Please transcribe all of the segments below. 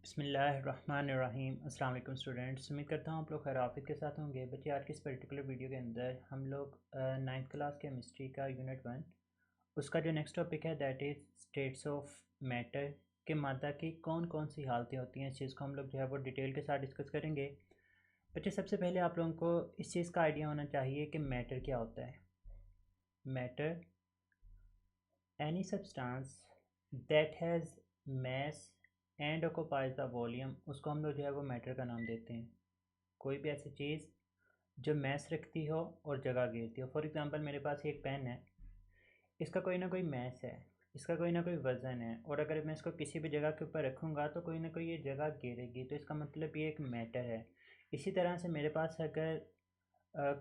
बिस्मिल्लाहिर्रहमानिर्रहीम। अस्सलाम वालेकुम स्टूडेंट्स, उम्मीद करता हूँ आप लोग खैर आफियत के साथ होंगे। बच्चे आज की इस पर्टिकुलर वीडियो के अंदर हम लोग नाइन्थ क्लास केमिस्ट्री का यूनिट 1 उसका जो नेक्स्ट टॉपिक है that is states of matter के मादा की कौन कौन सी हालतें होती हैं, इस चीज़ को हम लोग जो है वो डिटेल के साथ डिस्कस करेंगे। बच्चे सबसे पहले आप लोगों को इस चीज़ का आइडिया होना चाहिए कि मैटर क्या होता है। Matter any substance that has mass and occupies the volume, उसको हम लोग जो है वो मैटर का नाम देते हैं। कोई भी ऐसी चीज़ जो मैस रखती हो और जगह घेरती हो। फॉर एग्जांपल मेरे पास एक पेन है, इसका कोई ना कोई मैस है, इसका कोई ना कोई वज़न है, और अगर मैं इसको किसी भी जगह के ऊपर रखूँगा तो कोई ना कोई ये जगह घेरेगी, तो इसका मतलब ये एक मैटर है। इसी तरह से मेरे पास अगर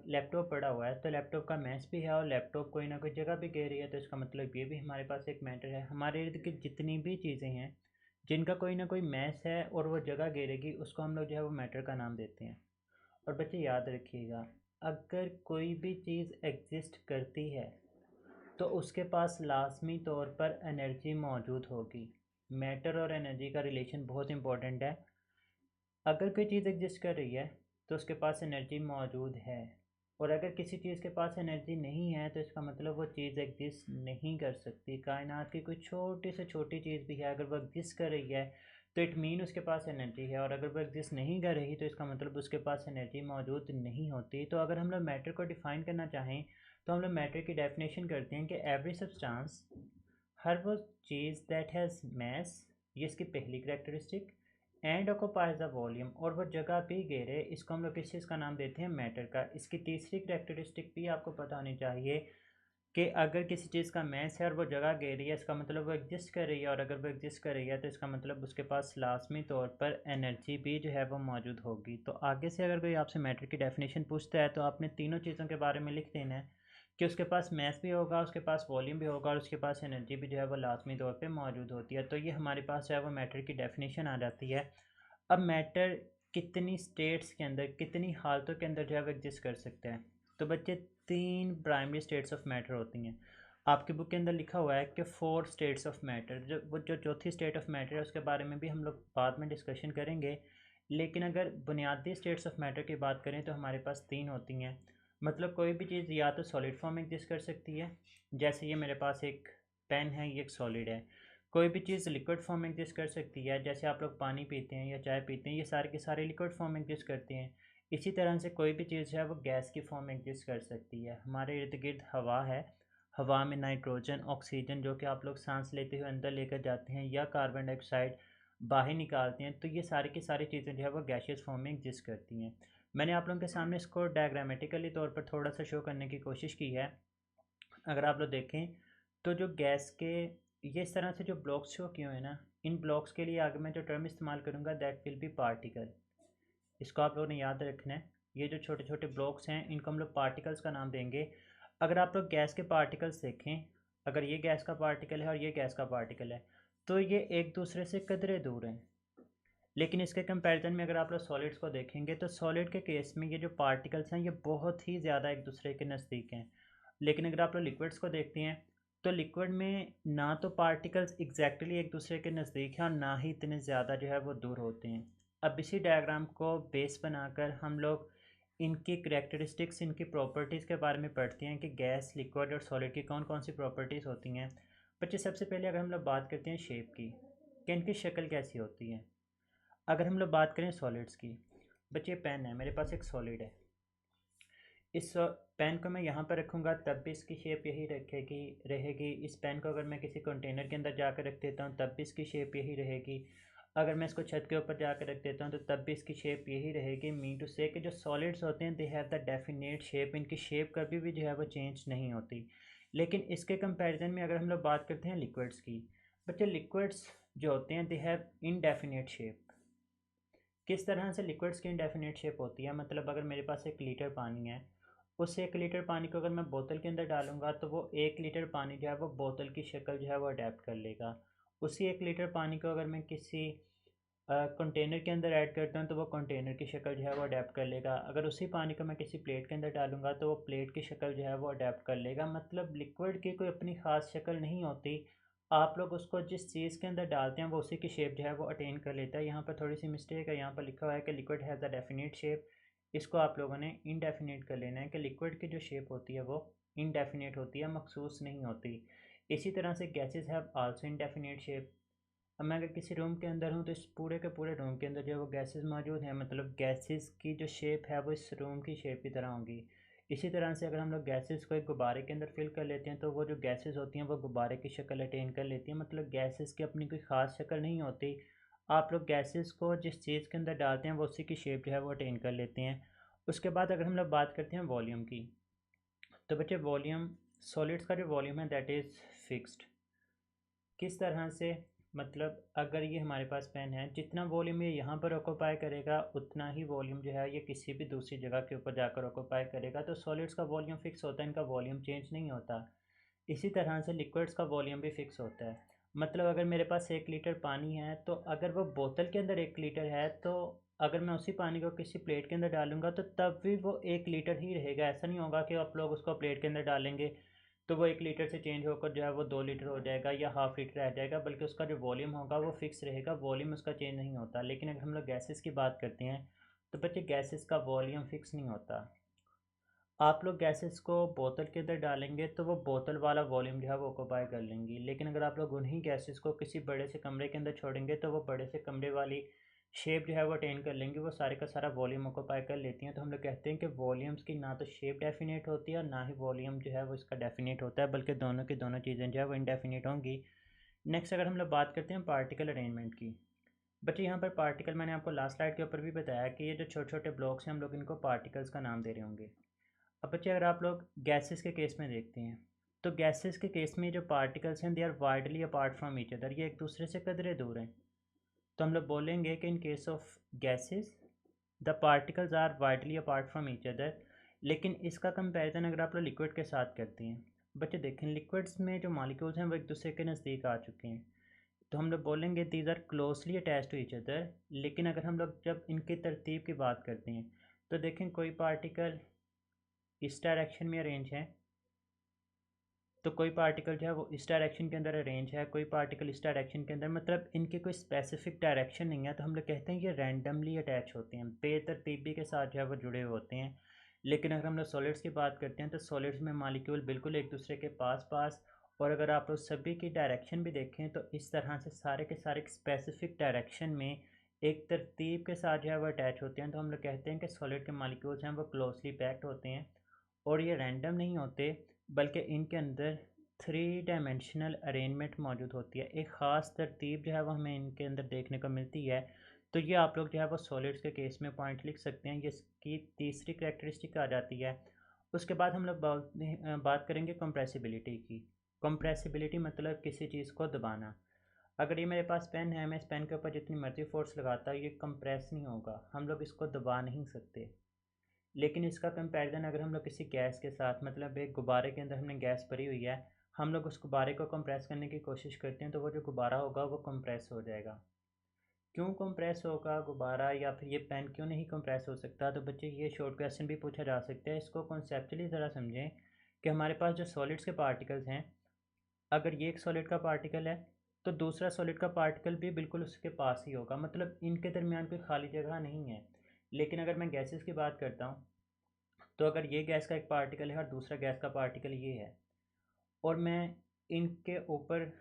लैपटॉप पड़ा हुआ है तो लैपटॉप का मैस भी है और लैपटॉप कोई ना कोई जगह भी घेर रही है, तो इसका मतलब ये भी हमारे पास एक मैटर है। हमारे इर्द गिर्द जितनी भी चीज़ें हैं जिनका कोई ना कोई मैस है और वो जगह घेरेगी, उसको हम लोग जो है वो मैटर का नाम देते हैं। और बच्चे याद रखिएगा, अगर कोई भी चीज़ एग्जिस्ट करती है तो उसके पास लाजमी तौर पर एनर्जी मौजूद होगी। मैटर और एनर्जी का रिलेशन बहुत इंपॉर्टेंट है। अगर कोई चीज़ एग्जिस्ट कर रही है तो उसके पास एनर्जी मौजूद है, और अगर किसी चीज़ के पास एनर्जी नहीं है तो इसका मतलब वो चीज़ एग्जिस्ट नहीं कर सकती। कायनात की कोई छोटी से छोटी चीज़ भी है, अगर वो एग्जिस्ट कर रही है तो इट मीन उसके पास एनर्जी है, और अगर वो एग्जिस्ट नहीं कर रही तो इसका मतलब उसके पास एनर्जी मौजूद नहीं होती। तो अगर हम लोग मैटर को डिफ़ाइन करना चाहें तो हम लोग मैटर की डेफिनेशन करते हैं कि एवरी सब्सटेंस, हर वो चीज़ दैट हैज़ मैस, ये इसकी पहली characteristic, and occupies the volume, और वो जगह भी घेरे, इसको हम लोग किस चीज़ का नाम देते हैं, मैटर का। इसकी तीसरी करेक्टरिस्टिक भी आपको पता होनी चाहिए कि अगर किसी चीज़ का मैस है और वो जगह घेर रही है, इसका मतलब वो एग्जिस्ट कर रही है, और अगर वो एग्जिस्ट कर रही है तो इसका मतलब उसके पास लाजमी तौर पर एनर्जी भी जो है वो मौजूद होगी। तो आगे से अगर कोई आपसे मैटर की डेफिनेशन पूछता है तो आपने तीनों चीज़ों के बारे में लिख देना है कि उसके पास मैस भी होगा, उसके पास वॉल्यूम भी होगा, और उसके पास एनर्जी भी जो है वो लाजमी तौर पे मौजूद होती है। तो ये हमारे पास जो है वो मैटर की डेफिनेशन आ जाती है। अब मैटर कितनी स्टेट्स के अंदर, कितनी हालतों के अंदर जो है वो एग्जिस्ट कर सकते हैं। तो बच्चे, तीन प्राइमरी स्टेट्स ऑफ मैटर होती हैं। आपकी बुक के अंदर लिखा हुआ है कि 4 स्टेट्स ऑफ मैटर। जो चौथी स्टेट ऑफ मैटर है उसके बारे में भी हम लोग बाद में डिस्कशन करेंगे, लेकिन अगर बुनियादी स्टेट्स ऑफ मैटर की बात करें तो हमारे पास 3 होती हैं। मतलब कोई भी चीज़ या तो सॉलिड फॉर्म में एग्जिस्ट कर सकती है, जैसे ये मेरे पास एक पेन है, ये एक सॉलिड है। कोई भी चीज़ लिक्विड फॉर्म में एग्जिस्ट कर सकती है, जैसे आप लोग पानी पीते हैं या चाय पीते हैं, ये सारे के सारे लिक्विड फॉर्म में एग्जिस्ट करते हैं। इसी तरह से कोई भी चीज़ है वो गैस की फॉर्म में एग्जिस्ट कर सकती है। हमारे इर्द गिर्द हवा है, हवा में नाइट्रोजन, ऑक्सीजन जो कि आप लोग सांस लेते हुए अंदर लेकर जाते हैं, या कार्बन डाइऑक्साइड बाहर निकालते हैं, तो ये सारी की सारी चीज़ें जो है वो गैशियस फॉर्म में एग्जिस्ट करती हैं। मैंने आप लोगों के सामने इसको डायग्रामेटिकली तौर पर थोड़ा सा शो करने की कोशिश की है। अगर आप लोग देखें तो जो गैस के ये इस तरह से जो ब्लॉक्स शो किए हुए हैं ना, इन ब्लॉक्स के लिए आगे मैं जो टर्म इस्तेमाल करूँगा दैट विल बी पार्टिकल। इसको आप लोगों ने याद रखना है। ये जो छोटे छोटे ब्लॉक्स हैं इनको हम लोग पार्टिकल्स का नाम देंगे। अगर आप लोग गैस के पार्टिकल्स देखें, अगर ये गैस का पार्टिकल है और ये गैस का पार्टिकल है, तो ये एक दूसरे से कदरे दूर हैं। लेकिन इसके कंपैरिजन में अगर आप लोग सॉलिड्स को देखेंगे तो सॉलिड के केस में ये जो पार्टिकल्स हैं ये बहुत ही ज़्यादा एक दूसरे के नज़दीक हैं। लेकिन अगर आप लोग लिक्विड्स को देखते हैं तो लिक्विड में ना तो पार्टिकल्स एग्जैक्टली एक दूसरे के नज़दीक हैं और ना ही इतने ज़्यादा जो है वो दूर होते हैं। अब इसी डायग्राम को बेस बनाकर हम लोग इनकी करेक्टरिस्टिक्स, इनकी प्रॉपर्टीज़ के बारे में पढ़ते हैं कि गैस, लिक्विड और सॉलिड की कौन कौन सी प्रॉपर्टीज़ होती हैं। बच्चे, सबसे पहले अगर हम लोग बात करते हैं शेप की, कि इनकी शक्ल कैसी होती है। अगर हम लोग बात करें सॉलिड्स की, बच्चे पेन है, मेरे पास एक सॉलिड है। इस पेन को मैं यहाँ पर रखूँगा तब भी इसकी शेप यही रहेगी। इस पेन को अगर मैं किसी कंटेनर के अंदर जाकर रख देता हूँ तब भी इसकी शेप यही रहेगी। अगर मैं इसको छत के ऊपर जाकर रख देता हूँ तो तब भी इसकी शेप यही रहेगी। मीन टू से कि जो सॉलिड्स होते हैं दे हैव द डेफिनेट शेप, इनकी शेप कभी भी जो है वो चेंज नहीं होती। लेकिन इसके कंपैरिजन में अगर हम लोग बात करते हैं लिक्विड्स की, बच्चे लिक्विड्स जो होते हैं दे हैव इनडेफिनेट शेप। किस तरह से लिक्विड्स की इनडेफिनेट शेप होती है, मतलब अगर मेरे पास 1 लीटर पानी है, उस 1 लीटर पानी को अगर मैं बोतल के अंदर डालूंगा तो वो 1 लीटर पानी जो है वो बोतल की शक्ल जो है वो अडेप्ट कर लेगा। उसी 1 लीटर पानी को अगर मैं किसी कंटेनर के अंदर ऐड करता हूँ तो वो कंटेनर की शक्ल जो है वो अडेप्ट कर लेगा। अगर उसी पानी को मैं किसी प्लेट के अंदर डालूंगा तो वो प्लेट की शक्ल जो है वो अडेप्ट कर लेगा। मतलब लिक्विड की कोई अपनी ख़ास शक्ल नहीं होती, आप लोग उसको जिस चीज़ के अंदर डालते हैं वो उसी की शेप जो है वो अटेन कर लेता है। यहाँ पर थोड़ी सी मिस्टेक है, यहाँ पर लिखा हुआ है कि liquid has a definite shape. इसको आप लोगों ने इनडेफिनेट कर लेना है कि लिक्विड की जो शेप होती है वो इनडेफिनेट होती है, मखसूस नहीं होती। इसी तरह से gases have also indefinite shape. अब मैं अगर किसी रूम के अंदर हूँ तो इस पूरे के पूरे रूम के अंदर जो है वो गैसेस मौजूद हैं, मतलब गैसेस की जो शेप है वो इस रूम की शेप की तरह होंगी। इसी तरह से अगर हम लोग गैसेस को एक गुब्बारे के अंदर फिल कर लेते हैं तो वो जो गैसेस होती हैं वो गुब्बारे की शक्ल अटेन कर लेती हैं, मतलब गैसेस की अपनी कोई ख़ास शक्ल नहीं होती। आप लोग गैसेस को जिस चीज़ के अंदर डालते हैं वो उसी की शेप जो है वो अटेन कर लेते हैं। उसके बाद अगर हम लोग बात करते हैं वॉल्यूम की, तो बच्चे वॉल्यूम, सॉलिड्स का जो वॉल्यूम है दैट इज़ फिक्स्ड। किस तरह से, मतलब अगर ये हमारे पास पेन है, जितना वॉल्यूम ये यहाँ पर ऑक्यूपाई करेगा उतना ही वॉल्यूम जो है ये किसी भी दूसरी जगह के ऊपर जाकर ऑक्यूपाई करेगा। तो सॉलिड्स का वॉल्यूम फिक्स होता है, इनका वॉल्यूम चेंज नहीं होता। इसी तरह से लिक्विड्स का वॉल्यूम भी फिक्स होता है। मतलब अगर मेरे पास 1 लीटर पानी है तो अगर वो बोतल के अंदर 1 लीटर है तो अगर मैं उसी पानी को किसी प्लेट के अंदर डालूंगा तो तब भी वो 1 लीटर ही रहेगा। ऐसा नहीं होगा कि आप लोग उसको प्लेट के अंदर डालेंगे तो वो 1 लीटर से चेंज होकर जो है वो 2 लीटर हो जाएगा या हाफ लीटर रह जाएगा, बल्कि उसका जो वॉल्यूम होगा वो फिक्स रहेगा, वॉल्यूम उसका चेंज नहीं होता। लेकिन अगर हम लोग गैसेस की बात करते हैं तो बच्चे गैसेस का वॉल्यूम फिक्स नहीं होता। आप लोग गैसेस को बोतल के अंदर डालेंगे तो वो बोतल वाला वॉल्यूम जो है वो ऑक्यूपाई कर लेंगी, लेकिन अगर आप लोग उन्हीं गैसेस को किसी बड़े से कमरे के अंदर छोड़ेंगे तो वो बड़े से कमरे वाली शेप जो है वो अटेन कर लेंगी, वो सारे का सारा वॉल्यूम ऑक्यूपाई कर लेती हैं। तो हम लोग कहते हैं कि वॉल्यूम्स की ना तो शेप डेफिनेट होती है और ना ही वॉल्यूम जो है वो इसका डेफिनेट होता है, बल्कि दोनों की दोनों चीज़ें जो है वो इनडेफिनेट होंगी। नेक्स्ट अगर हम लोग बात करते हैं पार्टिकल अरेंजमेंट की, बच्चे यहाँ पर पार्टिकल मैंने आपको लास्ट स्लाइड के ऊपर भी बताया कि ये जो छोटे छोटे ब्लॉक्स हैं हम लोग इनको पार्टिकल्स का नाम दे रहे होंगे। अब बच्चे अगर आप लोग गैसेस के केस में देखते हैं तो गैसेस के केस में जो पार्टिकल्स हैं they are widely apart from each other, ये एक दूसरे से कदरे दूर हैं। तो हम लोग बोलेंगे कि in case of gases the particles are widely apart from each other. लेकिन इसका कंपैरिजन अगर आप लोग लिक्विड के साथ करते हैं, बच्चे देखें लिक्विड्स में जो मॉलिक्यूल्स हैं वो एक दूसरे के नज़दीक आ चुके हैं, तो हम लोग बोलेंगे these are closely attach to each other. लेकिन अगर हम लोग जब इनकी तरतीब की बात करते हैं तो देखें कोई पार्टिकल इस डायरेक्शन में अरेंज है तो कोई पार्टिकल जो है वो इस डायरेक्शन के अंदर अरेंज है, कोई पार्टिकल इस डायरेक्शन के अंदर, मतलब इनकी कोई स्पेसिफिक डायरेक्शन नहीं है। तो हम लोग कहते हैं ये रैंडमली अटैच होते हैं, बेतरतीबी के साथ जो है वो जुड़े हुए होते हैं। लेकिन अगर हम लोग सॉलिड्स की बात करते हैं तो सॉलिड्स में मॉलिक्यूल बिल्कुल एक दूसरे के पास पास, और अगर आप लोग सभी की डायरेक्शन भी देखें तो इस तरह से सारे के सारे स्पेसिफिक डायरेक्शन में एक तरतीब के साथ जो है वो अटैच होते हैं। तो हम लोग कहते हैं कि सॉलिड के मॉलिक्यूल्स हैं वो क्लोजली पैक्ड होते हैं और ये रैंडम नहीं होते, बल्कि इनके अंदर 3 डायमेंशनल अरेंजमेंट मौजूद होती है। एक ख़ास तरतीब जो है वो हमें इनके अंदर देखने को मिलती है। तो ये आप लोग जो है वो सॉलिड्स के केस में पॉइंट लिख सकते हैं, ये इसकी तीसरी करेक्टरिस्टिक आ जाती है। उसके बाद हम लोग बात करेंगे कंप्रेसिबिलिटी की। कंप्रेसिबिलिटी मतलब किसी चीज़ को दबाना। अगर ये मेरे पास पेन है, मैं इस पेन के ऊपर जितनी मर्जी फोर्स लगाता हूँ ये कंप्रेस नहीं होगा, हम लोग इसको दबा नहीं सकते। लेकिन इसका कंपैरिजन अगर हम लोग किसी गैस के साथ, मतलब एक गुब्बारे के अंदर हमने गैस भरी हुई है, हम लोग उस गुब्बारे को कंप्रेस करने की कोशिश करते हैं तो वो जो गुब्बारा होगा वो कंप्रेस हो जाएगा। क्यों कंप्रेस होगा गुब्बारा, या फिर ये पेन क्यों नहीं कंप्रेस हो सकता? तो बच्चे ये शॉर्ट क्वेश्चन भी पूछा जा सकता है। इसको कॉन्सेप्चुअली ज़रा समझें कि हमारे पास जो सॉलिड्स के पार्टिकल्स हैं, अगर ये एक सॉलिड का पार्टिकल है तो दूसरा सॉलिड का पार्टिकल भी बिल्कुल उसके पास ही होगा, मतलब इनके दरमियान कोई खाली जगह नहीं है। लेकिन अगर मैं गैसेस की बात करता हूँ तो अगर ये गैस का एक पार्टिकल है और दूसरा गैस का पार्टिकल ये है, और मैं इनके ऊपर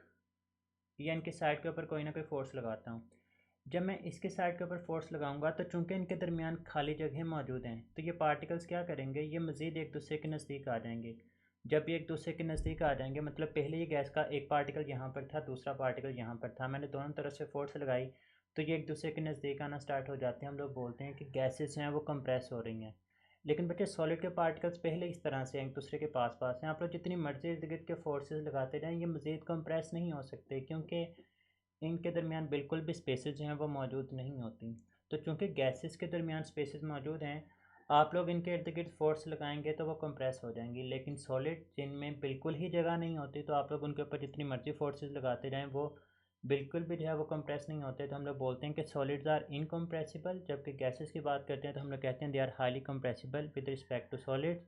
या इनके साइड के ऊपर कोई ना कोई फोर्स लगाता हूँ, जब मैं इसके साइड के ऊपर फोर्स लगाऊंगा तो चूंकि इनके दरमियान खाली जगह मौजूद हैं तो ये पार्टिकल्स क्या करेंगे, ये मज़ीद एक दूसरे के नज़दीक आ जाएंगे। जब ये एक दूसरे के नज़दीक आ जाएंगे, मतलब पहले ये गैस का एक पार्टिकल यहाँ पर था, दूसरा पार्टिकल यहाँ पर था, मैंने दोनों तरफ से फोर्स लगाई तो ये एक दूसरे के नज़दीक आना स्टार्ट हो जाते हैं। हम लोग बोलते हैं कि गैसेस हैं वो कंप्रेस हो रही हैं। लेकिन बच्चे सॉलिड के पार्टिकल्स पहले इस तरह से एक दूसरे के पास पास हैं, आप लोग जितनी मर्जी इर्द गिर्द के फोर्सेस लगाते रहें ये मज़ीद कंप्रेस नहीं हो सकते, क्योंकि इनके दरमियान बिल्कुल भी स्पेसेस जो हैं वो मौजूद नहीं होती। तो चूँकि गैसेस के दरमियान स्पेसेस मौजूद हैं, आप लोग इनके इर्द गिर्द फोर्स लगाएंगे तो वो कंप्रेस हो जाएंगी। लेकिन सॉलिड जिनमें बिल्कुल ही जगह नहीं होती तो आप लोग उनके ऊपर जितनी मर्जी फोर्सेस लगाते जाएं वो बिल्कुल भी जो है वो कंप्रेस नहीं होते। तो हम लोग बोलते हैं कि सॉलिड्स आर इनकम्प्रेसिबल, जबकि गैसेस की बात करते हैं तो हम लोग कहते हैं they are highly compressible with respect to solids.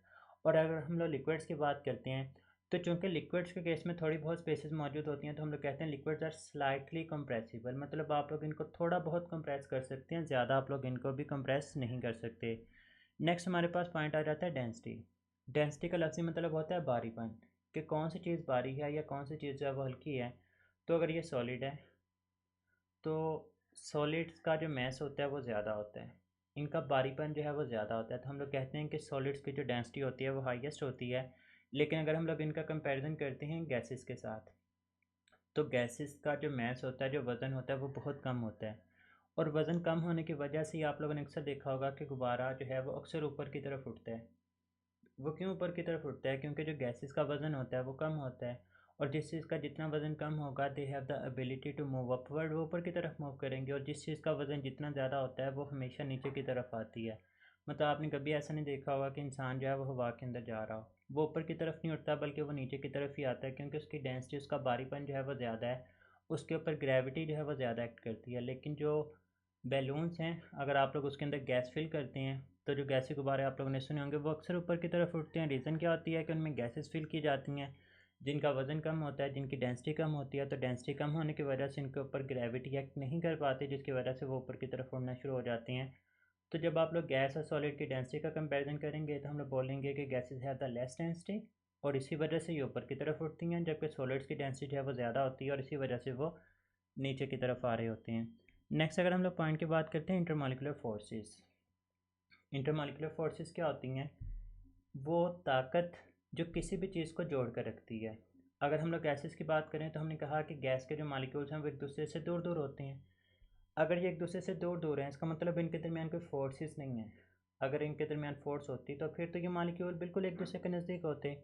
और अगर हम लोग लिक्विड्स की बात करते हैं तो चूंकि लिक्विड्स के केस में थोड़ी बहुत स्पेसेस मौजूद होती हैं तो हम लोग कहते हैं लिक्विड्स आर स्लाइटली कंप्रेसिबल, मतलब आप लोग इनको थोड़ा बहुत कंप्रेस कर सकते हैं, ज़्यादा आप लोग इनको भी कंप्रेस नहीं कर सकते। नेक्स्ट हमारे पास पॉइंट आ जाता है डेंसिटी। डेंसिटी का लफ्ज़ी मतलब होता है भारीपन, कि कौन सी चीज़ भारी है या कौन सी चीज़ जो है वो हल्की है। तो अगर ये सॉलिड है तो सॉलिड्स का जो मैस होता है वो ज़्यादा होता है, इनका भारीपन जो है वो ज़्यादा होता है, तो हम लोग कहते हैं कि सॉलिड्स की जो डेंसिटी होती है वो हाईएस्ट होती है। लेकिन अगर हम लोग इनका कंपैरिजन करते हैं गैसेस के साथ, तो गैसेस का जो मैस होता है, जो वज़न होता है वो बहुत कम होता है। और वज़न कम होने की वजह से ही आप लोगों ने अक्सर देखा होगा कि गुब्बारा जो है वो अक्सर ऊपर की तरफ उठता है। वो क्यों ऊपर की तरफ उठता है? क्योंकि जो गैसेस का वज़न होता है वो कम होता है, और जिस चीज़ का जितना वज़न कम होगा they have the ability to move upward, वो ऊपर की तरफ मूव करेंगे, और जिस चीज़ का वज़न जितना ज़्यादा होता है वो हमेशा नीचे की तरफ आती है। मतलब आपने कभी ऐसा नहीं देखा होगा कि इंसान जो है वो हवा के अंदर जा रहा हो, वो ऊपर की तरफ नहीं उठता बल्कि वो नीचे की तरफ ही आता है, क्योंकि उसकी डेंसिटी, उसका भारीपन जो है वो ज़्यादा है, उसके ऊपर ग्रेविटी जो है वो ज़्यादा एक्ट करती है। लेकिन जो बैलून्स हैं, अगर आप लोग उसके अंदर गैस फिल करते हैं तो जो गैसी गुब्बारे आप लोगों ने सुने होंगे वो अक्सर ऊपर की तरफ उठते हैं। रीज़न क्या होती है कि उनमें गैसेस फिल की जाती हैं जिनका वज़न कम होता है, जिनकी डेंसिटी कम होती है, तो डेंसिटी कम होने की वजह से इनके ऊपर ग्रेविटी एक्ट नहीं कर पाती, जिसकी वजह से वो ऊपर की तरफ उड़ना शुरू हो जाते हैं। तो जब आप लोग गैस और सॉलिड की डेंसिटी का कंपैरिजन करेंगे तो हम लोग बोलेंगे कि gases have the less density, और इसी वजह से ये ऊपर की तरफ उठती हैं, जबकि सॉलिड्स की डेंसिटी जो है वो ज़्यादा होती है और इसी वजह से वो नीचे की तरफ आ रहे होते हैं। नेक्स्ट अगर हम लोग पॉइंट की बात करते हैं इंटरमॉलिक्यूलर फोर्सेस। इंटरमॉलिक्यूलर फोर्सेस क्या होती हैं? वो ताकत जो किसी भी चीज़ को जोड़ कर रखती है। अगर हम लोग गैसेस की बात करें तो हमने कहा कि गैस के जो मालिक्यूल्स हैं वो एक दूसरे से दूर दूर होते हैं। अगर ये एक दूसरे से दूर दूर हैं इसका मतलब इनके दरमियान कोई फोर्सेस नहीं है। अगर इनके दरमियान फोर्स होती तो फिर तो ये मालिक्यूल बिल्कुल एक दूसरे के नज़दीक होते।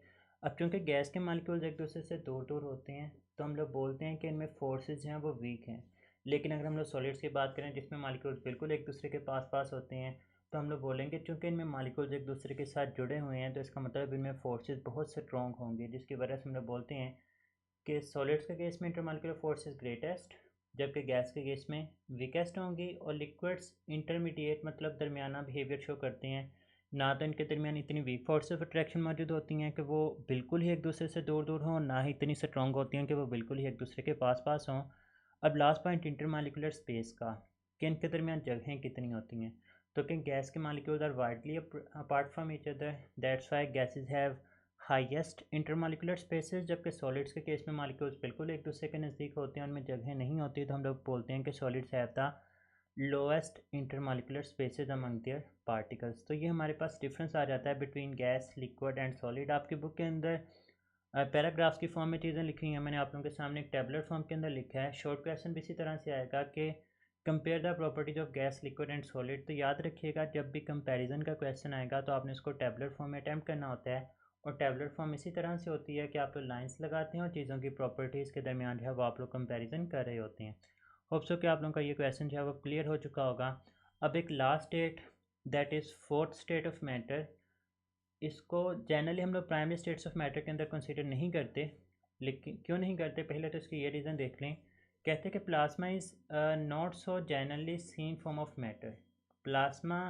अब चूंकि गैस के मालिक्यूल्स एक दूसरे से दूर दूर होते हैं तो हम लोग बोलते हैं कि इनमें फोर्सेस जो हैं वो वीक हैं। लेकिन अगर हम लोग सॉलिड्स की बात करें जिसमें मालिक्यूल्स बिल्कुल एक दूसरे के पास पास होते हैं, तो हम लोग बोलेंगे चूंकि इनमें मालिक्यूल्स एक दूसरे के साथ जुड़े हुए हैं तो इसका मतलब इनमें फोर्सेस बहुत स्ट्रॉन्ग होंगे, जिसकी वजह से हम लोग बोलते हैं कि सॉलिड्स के केस में इंटरमॉलिक्यूलर फोर्स इज ग्रेटेस्ट, जबकि गैस के केस में वीकेस्ट होंगी। और लिक्विड्स इंटरमीडिएट मतलब दरमियाना बिहेवियर शो करते हैं। ना तो इनके दरमियान इतनी वीक फोर्स ऑफ अट्रैक्शन मौजूद होती हैं कि वो बिल्कुल ही एक दूसरे से दूर दूर हों, ना ही इतनी स्ट्रॉन्ग होती हैं कि वो बिल्कुल ही एक दूसरे के पास पास हों। अब लास्ट पॉइंट इंटरमॉलिक्यूलर स्पेस का, कि इनके दरमियान जगहें कितनी होती हैं। तो कि गैस के molecules are widely apart from each other, that's why gases have highest intermolecular spaces, जबकि सॉलिड्स के केस में मालिक्यूल्स बिल्कुल एक दूसरे के नज़दीक होते हैं, उनमें जगह नहीं होती, तो हम लोग बोलते हैं कि solids have the lowest intermolecular spaces among there particles. तो ये हमारे पास डिफरेंस आ जाता है between gas, liquid and solid. आपकी बुक के अंदर पैराग्राफ्स की फॉर्म में चीज़ें लिखी हुई हैं, मैंने आप लोगों के सामने एक टेबलर फॉर्म के अंदर लिखा है। शॉर्ट क्वेश्चन भी इसी तरह से आएगा कि compare the properties of gas, liquid and solid. तो याद रखिएगा जब भी कंपैरिजन का क्वेश्चन आएगा तो आपने इसको टेबलर फॉर्म में अटैम्प्ट करना होता है। और टेबलर फॉर्म इसी तरह से होती है कि आप लोग लाइंस लगाते हैं और चीज़ों की प्रॉपर्टीज़ के दरमियान जो है वो आप लोग कंपेरिजन कर रहे होते हैं। होप सो कि आप लोगों का ये क्वेश्चन जो है वो क्लियर हो चुका होगा। अब एक last state, that is fourth state of matter. इसको जनरली हम लोग प्राइमरी स्टेट्स ऑफ मैटर के अंदर कंसीडर नहीं करते। लेकिन क्यों नहीं करते, पहले तो इसकी ये रीज़न देख लें। कहते हैं कि plasma is not so generally seen form of matter. Plasma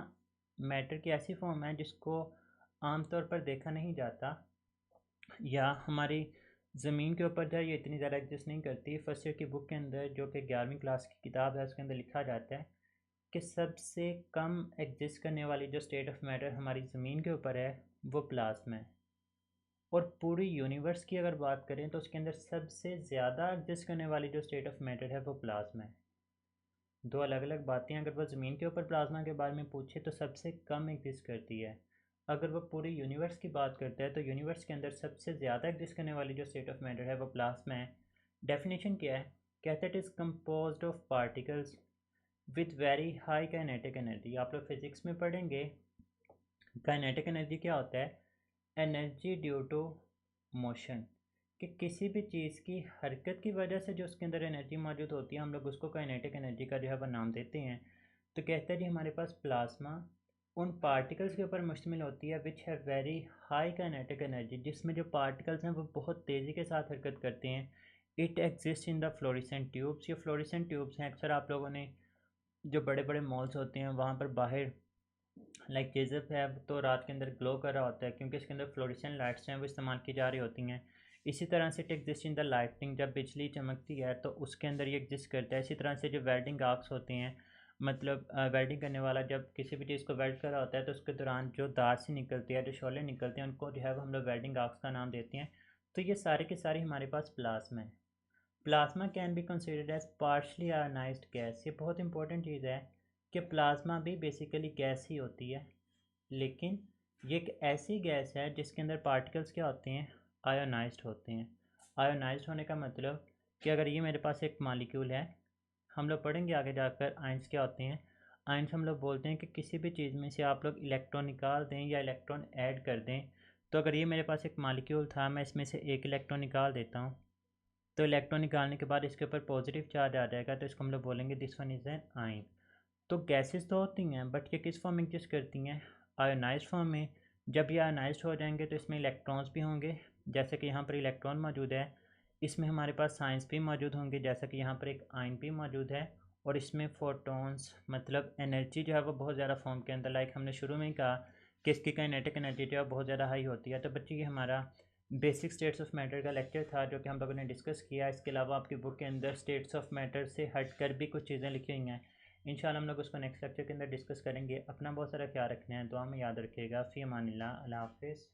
matter की ऐसी फॉर्म है जिसको आमतौर पर देखा नहीं जाता, या हमारी ज़मीन के ऊपर जो है ये इतनी ज़्यादा एग्जिस्ट नहीं करती। फर्स्ट ईयर की बुक के अंदर जो कि 11वीं क्लास की किताब है उसके अंदर लिखा जाता है कि सबसे कम एग्जिस्ट करने वाली जो स्टेट ऑफ मैटर हमारी ज़मीन के ऊपर है वो प्लाज्मा है। और पूरी यूनिवर्स की अगर बात करें तो उसके अंदर सबसे ज़्यादा एग्जिस्ट करने वाली जो स्टेट ऑफ मैटर है वो प्लाज्मा है। दो अलग अलग बातें, अगर वो ज़मीन के ऊपर प्लाज्मा के बारे में पूछे तो सबसे कम एग्जिस्ट करती है। अगर वो पूरी यूनिवर्स की बात करता है तो यूनिवर्स के अंदर सबसे ज़्यादा एग्जिस्ट करने वाली जो स्टेट ऑफ मैटर है वो प्लाज्मा है। डेफिनेशन क्या है? कहते हैं it is composed of particles with very high kinetic energy. आप लोग फिज़िक्स में पढ़ेंगे काइनेटिक एनर्जी क्या होता है? एनर्जी ड्यू टू मोशन, कि किसी भी चीज़ की हरकत की वजह से जो उसके अंदर एनर्जी मौजूद होती है हम लोग उसको काइनेटिक एनर्जी का जो है वह नाम देते हैं। तो कहते हैं जी हमारे पास प्लाज्मा उन पार्टिकल्स के ऊपर मुश्तमिल होती है विच है वेरी हाई काइनेटिक एनर्जी, जिसमें जो पार्टिकल्स हैं वो बहुत तेज़ी के साथ हरकत करते हैं। It exist in the fluorescent tubes. ये फ्लोरेसेंट ट्यूब्स हैं, अक्सर आप लोगों ने जो बड़े बड़े मॉल्स होते हैं वहाँ पर बाहर लाइक जेज़प है तो रात के अंदर ग्लो कर रहा होता है क्योंकि इसके अंदर फ्लोरेसेंट लाइट्स हैं वो इस्तेमाल की जा रही होती हैं। इसी तरह से it exist in the lightning, जब बिजली चमकती है तो उसके अंदर ये एग्जिस्ट करता है। इसी तरह से जो वेल्डिंग आर्क्स होते हैं, मतलब वेल्डिंग करने वाला जब किसी भी चीज़ को वेल्ड कर रहा होता है तो उसके दौरान जो दासी निकलती है, जो शोले निकलते हैं, उनको जो है वो हम लोग वेल्डिंग आर्क्स का नाम देते हैं। तो ये सारे के सारे हमारे पास प्लाज्मा है। Plasma can be considered as partially ionized gas. ये बहुत इंपॉर्टेंट चीज़ है कि प्लाज्मा भी बेसिकली गैस ही होती है, लेकिन ये एक ऐसी गैस है जिसके अंदर पार्टिकल्स क्या होते हैं, आयोनाइज्ड होते हैं। आयोनाइज्ड होने का मतलब कि अगर ये मेरे पास एक मॉलिक्यूल है, हम लोग पढ़ेंगे आगे जाकर आयंस क्या होते हैं। आयंस हम लोग बोलते हैं कि किसी भी चीज़ में से आप लोग इलेक्ट्रॉन निकाल दें या इलेक्ट्रॉन ऐड कर दें। तो अगर ये मेरे पास एक मॉलिक्यूल था, मैं इसमें से एक इलेक्ट्रॉन निकाल देता हूँ, तो इलेक्ट्रॉन निकालने के बाद इसके ऊपर पॉजिटिव चार्ज आ जाएगा, तो इसको हम लोग बोलेंगे this one is an ion. तो गैसेस तो होती हैं, बट ये किस फॉर्म में एग्जिस्ट करती हैं, आयोनाइज्ड फॉर्म में। जब ये आयोनाइज्ड हो जाएंगे तो इसमें इलेक्ट्रॉन्स भी होंगे, जैसे कि यहाँ पर इलेक्ट्रॉन मौजूद है। इसमें हमारे पास साइंस भी मौजूद होंगे, जैसा कि यहाँ पर एक आयन भी मौजूद है। और इसमें फोटॉन्स, मतलब एनर्जी जो है वो बहुत ज़्यादा फॉर्म के अंदर, लाइक हमने शुरू में ही कहा कि इसकी काइनेटिक एनर्जी जो है बहुत ज़्यादा हाई होती है। तो बच्चे ये हमारा बेसिक स्टेट्स ऑफ मैटर का लेक्चर था जो कि हम लोगों ने डिस्कस किया। इसके अलावा आपकी बुक के अंदर स्टेट्स ऑफ मैटर से हट कर भी कुछ चीज़ें लिखी हुई हैं। इंशाल्लाह हम लोग उसको नेक्स्ट लेक्चर के अंदर डिस्कस करेंगे। अपना बहुत सारा ख्याल रखना है, दुआ में याद रखिएगा। फ़ी अमानिल्लाह, अल्लाह हाफ़िज़।